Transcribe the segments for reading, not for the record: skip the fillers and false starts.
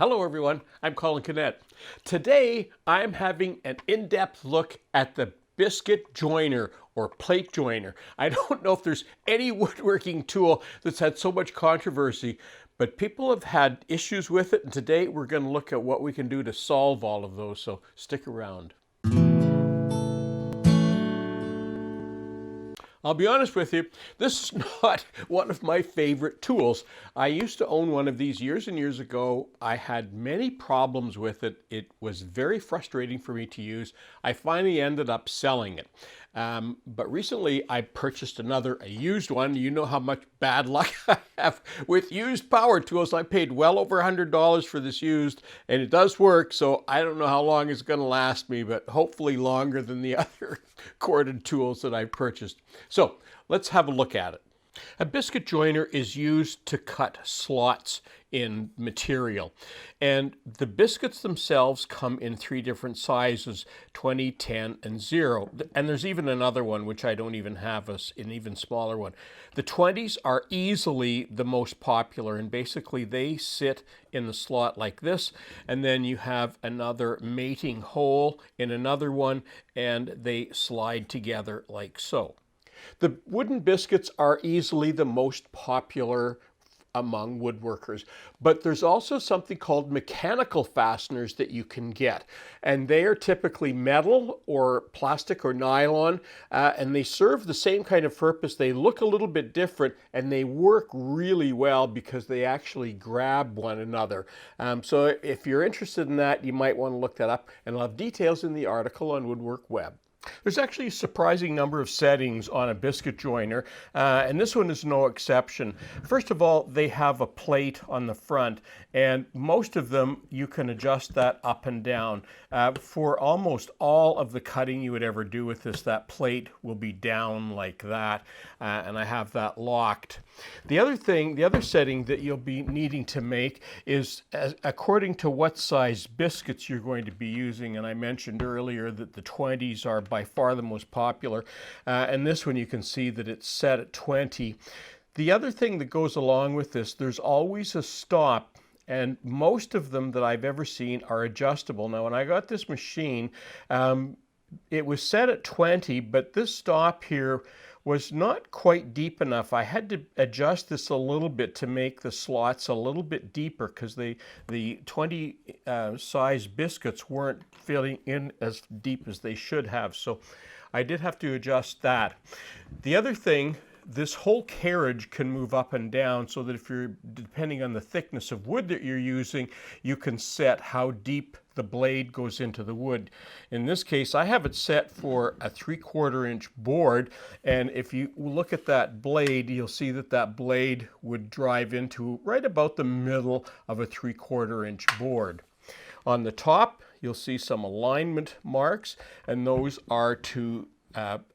Hello everyone, I'm Colin Kinnett. Today I'm having an in-depth look at the biscuit joiner or plate joiner. I don't know if there's any woodworking tool that's had so much controversy, but people have had issues with it, and today we're going to look at what we can do to solve all of those, so stick around. I'll be honest with you, this is not one of my favorite tools. I used to own one of these years and years ago. I had many problems with it. It was very frustrating for me to use. I finally ended up selling it. But recently I purchased a used one. You know how much bad luck I have with used power tools. I paid well over $100 for this used, and it does work, so I don't know how long it's going to last me, but hopefully longer than the other corded tools that I purchased. So let's have a look at it. A biscuit joiner is used to cut slots in material, and the biscuits themselves come in 3 different sizes: 20, 10, and 0. And there's even another one which I don't even have, an even smaller one. The 20s are easily the most popular, and basically they sit in the slot like this, and then you have another mating hole in another one, and they slide together like so. The wooden biscuits are easily the most popular among woodworkers, but there's also something called mechanical fasteners that you can get, and they are typically metal or plastic or nylon, and they serve the same kind of purpose. They look a little bit different, and they work really well because they actually grab one another. So if you're interested in that, you might want to look that up, and I'll have details in the article on Woodwork Web. There's actually a surprising number of settings on a biscuit joiner, and this one is no exception. First of all, they have a plate on the front, and most of them you can adjust that up and down. For almost all of the cutting you would ever do with this, that plate will be down like that, and I have that locked. The other setting that you'll be needing to make is according to what size biscuits you're going to be using, and I mentioned earlier that the 20s are by far the most popular, and this one you can see that it's set at 20. The other thing that goes along with this, there's always a stop, and most of them that I've ever seen are adjustable. Now when I got this machine, it was set at 20, but this stop here was not quite deep enough. I had to adjust this a little bit to make the slots a little bit deeper because the 20 size biscuits weren't filling in as deep as they should have. So I did have to adjust that. The other thing, this whole carriage can move up and down so that if you're, depending on the thickness of wood that you're using, you can set how deep the blade goes into the wood. In this case, I have it set for a 3/4 inch board, and if you look at that blade, you'll see that that blade would drive into right about the middle of a 3/4 inch board. On the top, you'll see some alignment marks, and those are to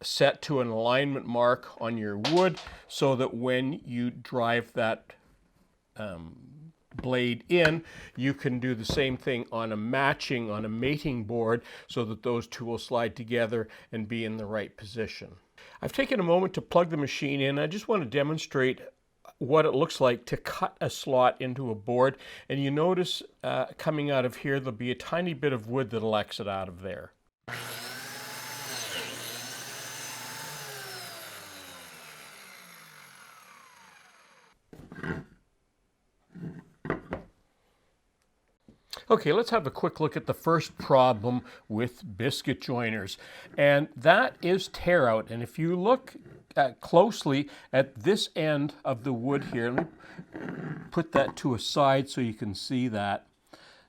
set to an alignment mark on your wood so that when you drive that blade in, you can do the same thing on a mating board so that those two will slide together and be in the right position. I've taken a moment to plug the machine in. I just want to demonstrate what it looks like to cut a slot into a board, and you notice coming out of here there'll be a tiny bit of wood that'll exit out of there. Okay, let's have a quick look at the first problem with biscuit joiners, and that is tear out. And if you look closely at this end of the wood here, let me put that to a side so you can see that.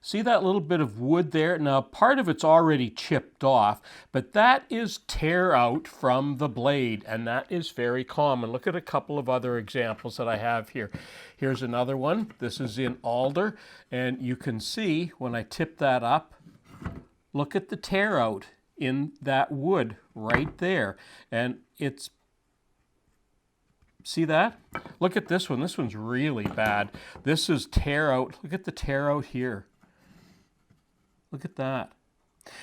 See that little bit of wood there? Now, part of it's already chipped off, but that is tear out from the blade, and that is very common. Look at a couple of other examples that I have here. Here's another one. This is in alder, and you can see when I tip that up, look at the tear out in that wood right there. And it's, see that? Look at this one. This one's really bad. This is tear out. Look at the tear out here. Look at that.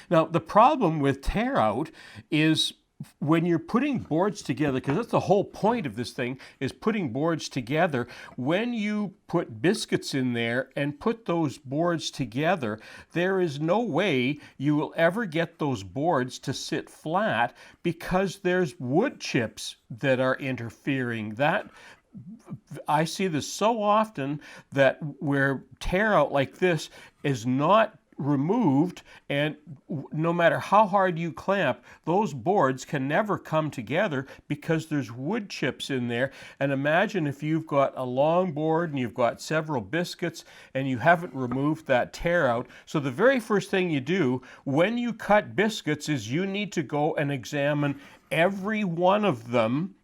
Now, the problem with tear out is when you're putting boards together, because that's the whole point of this thing, is putting boards together, when you put biscuits in there and put those boards together, there is no way you will ever get those boards to sit flat because there's wood chips that are interfering. I see this so often, that where tear out like this is not removed, and no matter how hard you clamp, those boards can never come together because there's wood chips in there. And imagine if you've got a long board and you've got several biscuits and you haven't removed that tear out. So the very first thing you do when you cut biscuits is you need to go and examine every one of them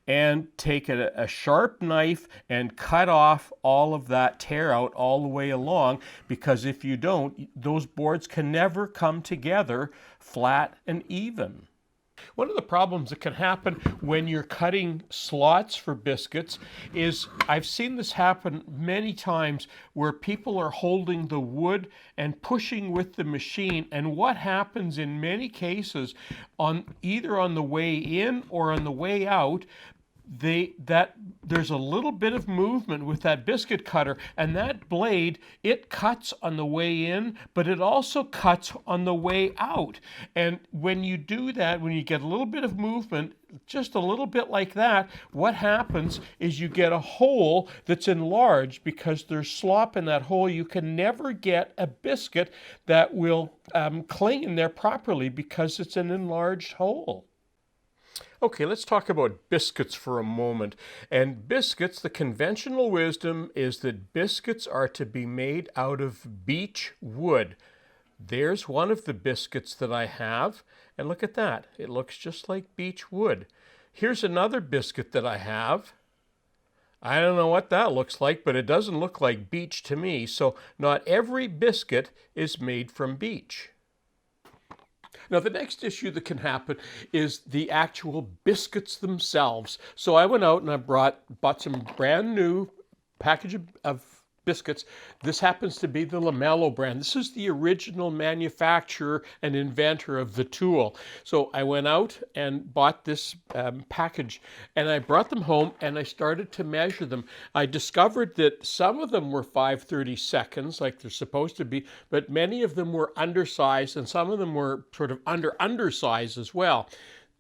and take a sharp knife and cut off all of that tear out all the way along, because if you don't, those boards can never come together flat and even. One of the problems that can happen when you're cutting slots for biscuits is, I've seen this happen many times, where people are holding the wood and pushing with the machine, and what happens in many cases, either on the way in or on the way out, there's a little bit of movement with that biscuit cutter, and that blade, it cuts on the way in, but it also cuts on the way out. And when you do that, when you get a little bit of movement, just a little bit like that, what happens is you get a hole that's enlarged. Because there's slop in that hole, you can never get a biscuit that will cling in there properly because it's an enlarged hole. Okay, let's talk about biscuits for a moment. And biscuits, the conventional wisdom is that biscuits are to be made out of beech wood. There's one of the biscuits that I have, and look at that. It looks just like beech wood. Here's another biscuit that I have. I don't know what that looks like, but it doesn't look like beech to me. So not every biscuit is made from beech. Now, the next issue that can happen is the actual biscuits themselves. So I went out and I bought some brand new package of biscuits. This happens to be the Lamello brand. This is the original manufacturer and inventor of the tool. So I went out and bought this package, and I brought them home and I started to measure them. I discovered that some of them were 5/32 like they're supposed to be, but many of them were undersized, and some of them were sort of undersized as well.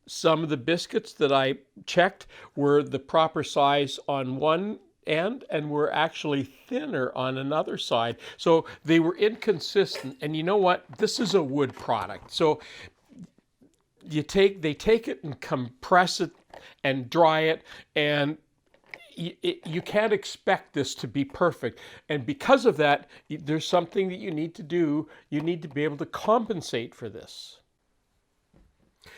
Some of the biscuits that I checked were the proper size on one and were actually thinner on another side. So they were inconsistent. And you know what? This is a wood product. So they take it and compress it and dry it, and you can't expect this to be perfect. And because of that, there's something that you need to do. You need to be able to compensate for this.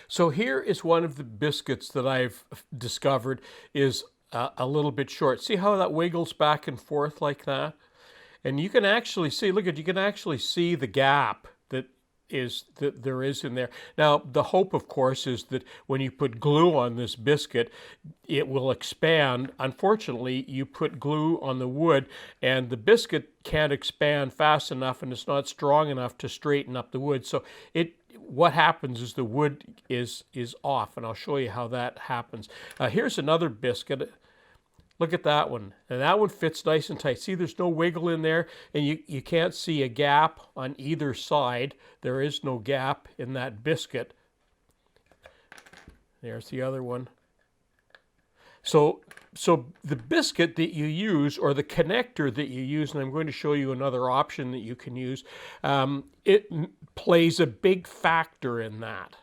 So here is one of the biscuits that I've discovered is a little bit short. See how that wiggles back and forth like that? And you can actually see, you can actually see the gap that there is in there. Now, the hope, of course, is that when you put glue on this biscuit, it will expand. Unfortunately, you put glue on the wood, and the biscuit can't expand fast enough, and it's not strong enough to straighten up the wood. So what happens is the wood is off, and I'll show you how that happens. Here's another biscuit. Look at that one, and that one fits nice and tight. See, there's no wiggle in there, and you can't see a gap on either side. There is no gap in that biscuit. There's the other one. So the biscuit that you use, or the connector that you use, and I'm going to show you another option that you can use, it plays a big factor in that.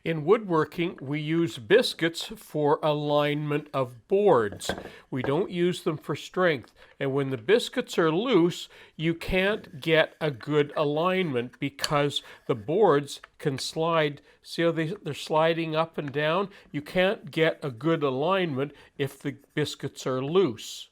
In woodworking, we use biscuits for alignment of boards. We don't use them for strength. And when the biscuits are loose, you can't get a good alignment because the boards can slide. See how they're sliding up and down? You can't get a good alignment if the biscuits are loose.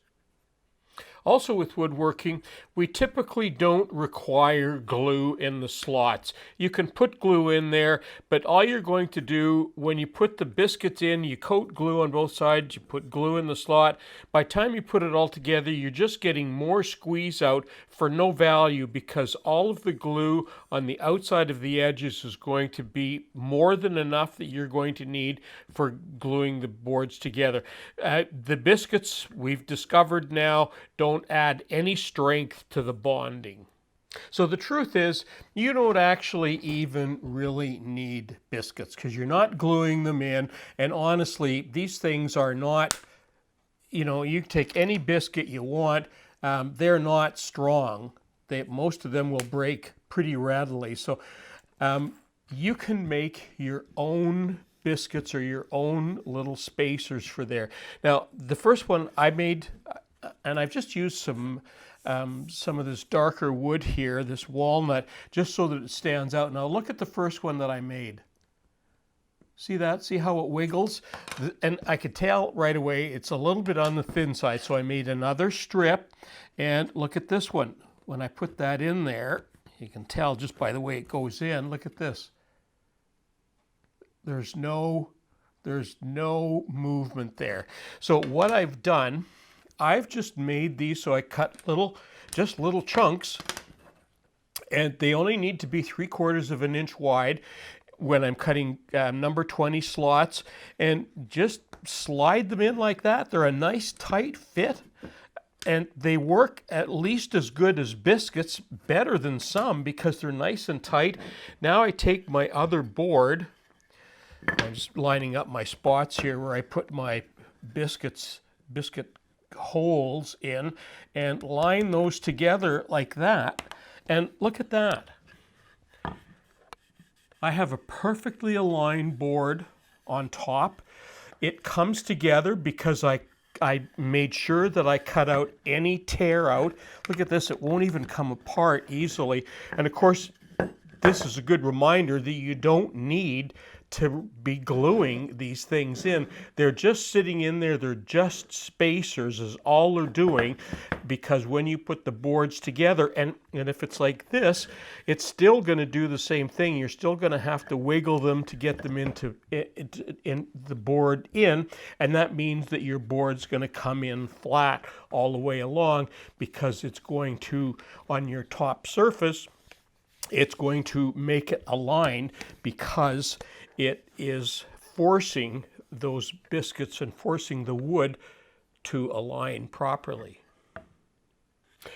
Also with woodworking, we typically don't require glue in the slots. You can put glue in there, but all you're going to do when you put the biscuits in, you coat glue on both sides, you put glue in the slot. By the time you put it all together, you're just getting more squeeze out for no value, because all of the glue on the outside of the edges is going to be more than enough that you're going to need for gluing the boards together. The biscuits, we've discovered now, don't add any strength to the bonding. So the truth is, you don't actually even really need biscuits, because you're not gluing them in. And honestly, these things are not, you know, you take any biscuit you want, they're not strong. Most of them will break pretty readily. So you can make your own biscuits or your own little spacers for there. Now, the first one I made, and I've just used some of this darker wood here, this walnut, just so that it stands out. Now look at the first one that I made. See that? See how it wiggles? And I could tell right away it's a little bit on the thin side, so I made another strip. And look at this one. When I put that in there, you can tell just by the way it goes in. Look at this. There's no movement there. So what I've done, I've just made these, so I cut just little chunks, and they only need to be 3/4 of an inch wide when I'm cutting number 20 slots, and just slide them in like that. They're a nice tight fit, and they work at least as good as biscuits, better than some, because they're nice and tight. Now I take my other board, I'm just lining up my spots here where I put my biscuit holes in, and line those together like that. And look at that. I have a perfectly aligned board on top. It comes together because I made sure that I cut out any tear out. Look at this, it won't even come apart easily. And of course, this is a good reminder that you don't need to be gluing these things in. They're just sitting in there. They're just spacers is all they're doing, because when you put the boards together, and if it's like this, it's still going to do the same thing. You're still going to have to wiggle them to get them in the board in, and that means that your board's going to come in flat all the way along, because it's going to, on your top surface, it's going to make it align, because it is forcing those biscuits and forcing the wood to align properly.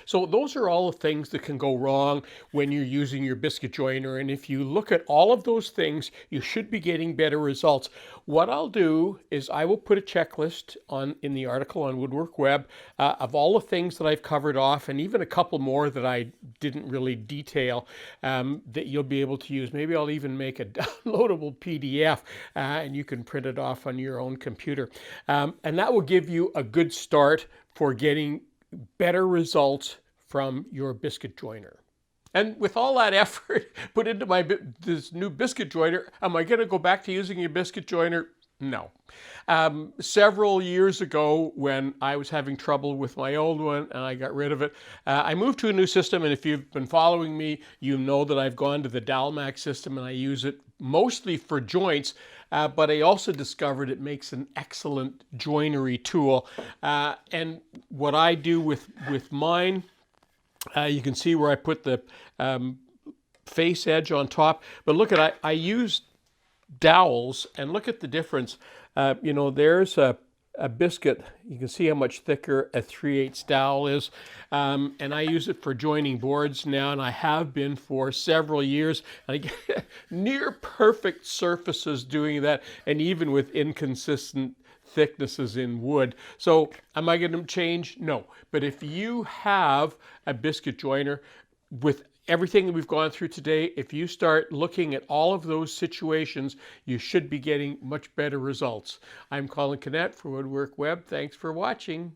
So those are all the things that can go wrong when you're using your biscuit joiner. And if you look at all of those things, you should be getting better results. What I'll do is I will put a checklist in the article on Woodwork Web of all the things that I've covered off, and even a couple more that I didn't really detail, that you'll be able to use. Maybe I'll even make a downloadable PDF and you can print it off on your own computer. And that will give you a good start for getting better results from your biscuit joiner. And with all that effort put into this new biscuit joiner, am I going to go back to using your biscuit joiner? No. Several years ago, when I was having trouble with my old one and I got rid of it, I moved to a new system. And if you've been following me, you know that I've gone to the Dalmac system, and I use it mostly for joints. But I also discovered it makes an excellent joinery tool. And what I do with mine, you can see where I put the face edge on top. But look at, I use dowels, and look at the difference. You know, there's a biscuit. You can see how much thicker a 3/8 dowel is. And I use it for joining boards now, and I have been for several years. And I get near perfect surfaces doing that, and even with inconsistent thicknesses in wood. So am I going to change? No. But if you have a biscuit joiner, with everything that we've gone through today, if you start looking at all of those situations, you should be getting much better results. I'm Colin Canet for Woodwork Web. Thanks for watching.